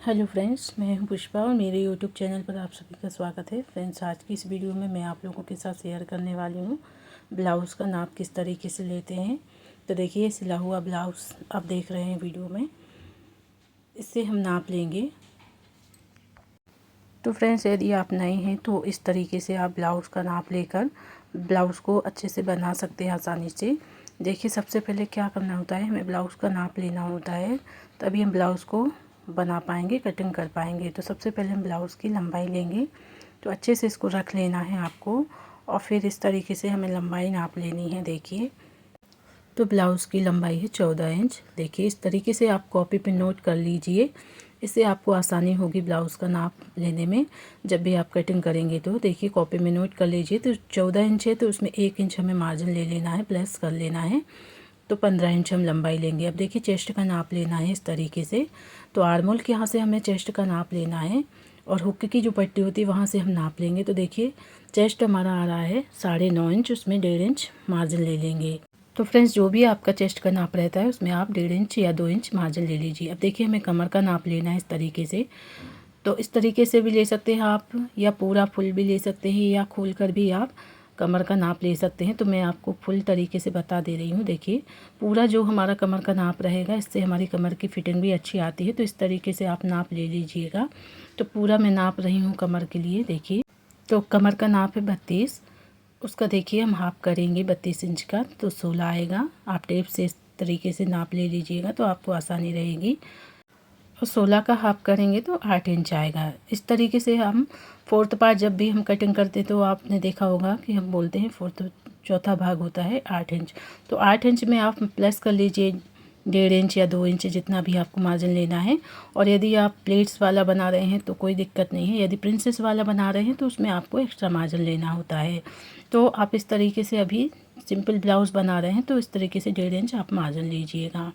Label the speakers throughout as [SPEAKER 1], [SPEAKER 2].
[SPEAKER 1] Hello friends, मैं हूं पुष्पा और मेरे यूट्यूब चैनल पर आप सभी का स्वागत है। फ्रेंड्स, आज की इस वीडियो में मैं आप लोगों के साथ शेयर करने वाली हूं ब्लाउज़ का नाप किस तरीके से लेते हैं। तो देखिए, सिला हुआ ब्लाउज़ आप देख रहे हैं वीडियो में, इससे हम नाप लेंगे। तो फ्रेंड्स, यदि आप नए हैं तो इस तरीके से आप ब्लाउज़ का नाप लेकर ब्लाउज़ को अच्छे से बना सकते हैं आसानी से। देखिए, सबसे पहले क्या करना होता है, हमें ब्लाउज़ का नाप लेना होता है, तभी हम ब्लाउज़ को बना पाएंगे, कटिंग कर पाएंगे। तो सबसे पहले हम ब्लाउज़ की लंबाई लेंगे, तो अच्छे से इसको रख लेना है आपको, और फिर इस तरीके से हमें लंबाई नाप लेनी है। देखिए, तो ब्लाउज़ की लंबाई है 14 इंच। देखिए, इस तरीके से आप कॉपी पे नोट कर लीजिए, इससे आपको आसानी होगी ब्लाउज़ का नाप लेने में जब भी आप कटिंग करेंगे। तो देखिए, कॉपी में नोट कर लीजिए। तो 14 इंच है, तो उसमें 1 इंच हमें मार्जिन ले लेना है, प्लस कर लेना है। तो 15 इंच हम लंबाई लेंगे। अब देखिए, चेस्ट का नाप लेना है इस तरीके से। तो आर्मोल के यहाँ से हमें चेस्ट का नाप लेना है, और हुक की जो पट्टी होती है वहाँ से हम नाप लेंगे। तो देखिए, चेस्ट हमारा आ रहा है 9.5 इंच, उसमें 1.5 इंच मार्जिन ले लेंगे। तो फ्रेंड्स, जो भी आपका चेस्ट का नाप रहता है उसमें आप 1.5 इंच या 2 इंच मार्जिन ले लीजिए। अब देखिए, हमें कमर का नाप लेना है इस तरीके से। तो इस तरीके से भी ले सकते हैं आप, या पूरा फुल भी ले सकते हैं, या खोल कर भी आप कमर का नाप ले सकते हैं। तो मैं आपको फुल तरीके से बता दे रही हूँ। देखिए, पूरा जो हमारा कमर का नाप रहेगा, इससे हमारी कमर की फिटिंग भी अच्छी आती है। तो इस तरीके से आप नाप ले लीजिएगा। तो पूरा मैं नाप रही हूँ कमर के लिए। देखिए, तो कमर का नाप है 32, उसका देखिए हम हाफ करेंगे 32 इंच का, तो 16 आएगा। आप टेप से इस तरीके से नाप ले लीजिएगा, तो आपको आसानी रहेगी। और 16 का हाफ करेंगे तो 8 इंच आएगा। इस तरीके से हम फोर्थ पार्ट जब भी हम कटिंग करते तो आपने देखा होगा कि हम बोलते हैं फोर्थ, चौथा भाग होता है 8 इंच। तो 8 इंच में आप प्लस कर लीजिए 1.5 इंच या 2 इंच, जितना भी आपको मार्जिन लेना है। और यदि आप प्लेट्स वाला बना रहे हैं तो कोई दिक्कत नहीं है। यदि प्रिंसेस वाला बना रहे हैं तो उसमें आपको एक्स्ट्रा मार्जिन लेना होता है। तो आप इस तरीके से अभी सिंपल ब्लाउज़ बना रहे हैं तो इस तरीके से 1.5 इंच आप मार्जिन लीजिएगा।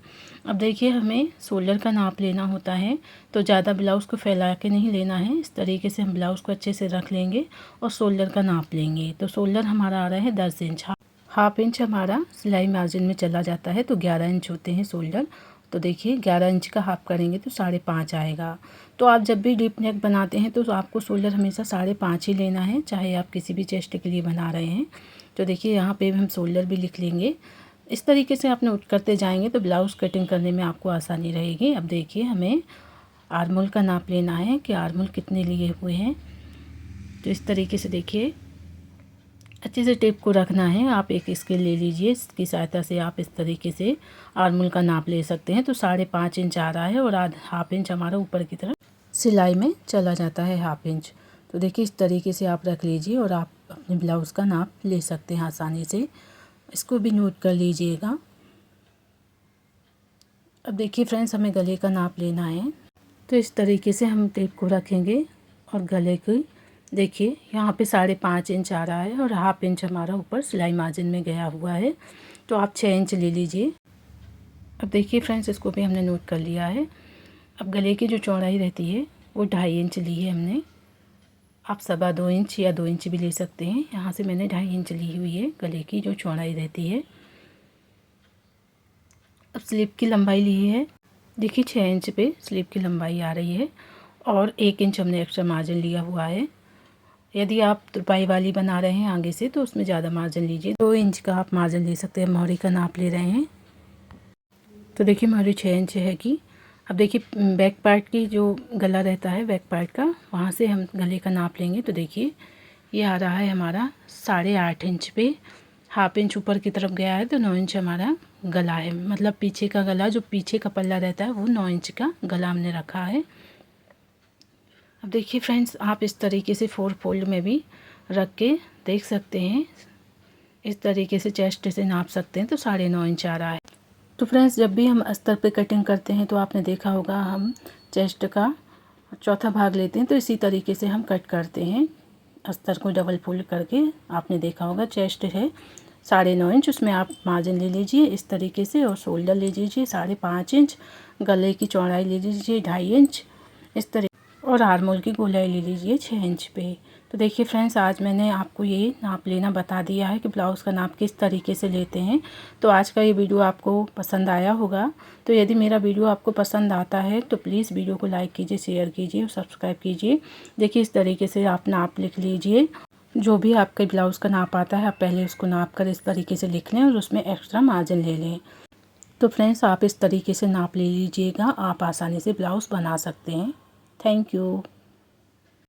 [SPEAKER 1] अब देखिए, हमें शोल्डर का नाप लेना होता है। तो ज़्यादा ब्लाउज़ को फैला के नहीं लेना है, इस तरीके से हम ब्लाउज़ को अच्छे से रख लेंगे और शोल्डर का नाप लेंगे। तो शोल्डर हमारा आ रहा है 10 इंच, हाफ इंच हमारा सिलाई मार्जिन में चला जाता है, तो 11 इंच होते हैं शोल्डर। तो देखिए, 11 इंच का हाफ करेंगे तो 5.5 आएगा। तो आप जब भी डीप नेक बनाते हैं तो आपको शोल्डर हमेशा 5.5 ही लेना है, चाहे आप किसी भी चेस्ट के लिए बना रहे हैं। तो देखिए, यहाँ पे हम शोल्डर भी लिख लेंगे। इस तरीके से आप नोट करते जाएंगे तो ब्लाउज़ कटिंग करने में आपको आसानी रहेगी। अब देखिए, हमें आर्मोल का नाप लेना है कि आर्मोल कितने लिए हुए हैं। तो इस तरीके से देखिए, अच्छे से टेप को रखना है। आप एक स्केल ले लीजिए, इसकी सहायता से आप इस तरीके से आर्मोल का नाप ले सकते हैं। तो 5.5 इंच आ रहा है, और हाफ इंच हमारा ऊपर की तरफ सिलाई में चला जाता है, हाफ इंच। तो देखिए, इस तरीके से आप रख लीजिए और आप अपने ब्लाउज़ का नाप ले सकते हैं आसानी से। इसको भी नोट कर लीजिएगा। अब देखिए फ्रेंड्स, हमें गले का नाप लेना है। तो इस तरीके से हम टेप को रखेंगे, और गले की देखिए यहाँ पे 5.5 इंच आ रहा है, और हाफ इंच हमारा ऊपर सिलाई मार्जिन में गया हुआ है। तो आप 6 इंच ले लीजिए। अब देखिए फ्रेंड्स, इसको भी हमने नोट कर लिया है। अब गले की जो चौड़ाई रहती है वो 2.5 इंच ली है हमने। आप 2.25 इंच या 2 इंच भी ले सकते हैं। यहाँ से मैंने 2.5 इंच ली हुई है गले की जो चौड़ाई रहती है। अब स्लीव की लंबाई ली है, देखिए 6 इंच पे स्लीव की लंबाई आ रही है, और 1 इंच हमने एक्स्ट्रा मार्जिन लिया हुआ है। यदि आप तुरपाई वाली बना रहे हैं आगे से तो उसमें ज़्यादा मार्जिन लीजिए, 2 इंच का आप मार्जिन ले सकते हैं। मोहरी का नाप ले रहे हैं, तो देखिए मोहरी 6 इंच है कि। अब देखिए, बैक पार्ट की जो गला रहता है बैक पार्ट का, वहाँ से हम गले का नाप लेंगे। तो देखिए, ये आ रहा है हमारा 8.5 इंच पे, हाफ इंच ऊपर की तरफ गया है, तो 9 इंच हमारा गला है। मतलब पीछे का गला, जो पीछे का पल्ला रहता है वो 9 इंच का गला हमने रखा है। अब देखिए फ्रेंड्स, आप इस तरीके से 4 फोल्ड में भी रख के देख सकते हैं। इस तरीके से चेस्ट से नाप सकते हैं, तो 9.5 इंच आ रहा है। तो फ्रेंड्स, जब भी हम अस्तर पे कटिंग करते हैं तो आपने देखा होगा हम चेस्ट का चौथा भाग लेते हैं, तो इसी तरीके से हम कट करते हैं अस्तर को डबल फोल्ड करके। आपने देखा होगा चेस्ट है 9.5 इंच, उसमें आप मार्जिन ले लीजिए इस तरीके से, और शोल्डर ले लीजिए 5.5 इंच, गले की चौड़ाई ले लीजिए 2.5 इंच इस तरीके, और आर्मोल की गोलाई ले लीजिए 6 इंच पे। तो देखिए फ्रेंड्स, आज मैंने आपको ये नाप लेना बता दिया है कि ब्लाउज़ का नाप किस तरीके से लेते हैं। तो आज का ये वीडियो आपको पसंद आया होगा। तो यदि मेरा वीडियो आपको पसंद आता है तो प्लीज़ वीडियो को लाइक कीजिए, शेयर कीजिए और सब्सक्राइब कीजिए। देखिए इस तरीके से आप नाप लिख लीजिए। जो भी आपके ब्लाउज़ का नाप आता है आप पहले उसको नाप कर इस तरीके से लिख लें और उसमें एक्स्ट्रा मार्जिन ले लें। तो फ्रेंड्स, आप इस तरीके से नाप ले लीजिएगा, आप आसानी से ब्लाउज़ बना सकते हैं। Thank you.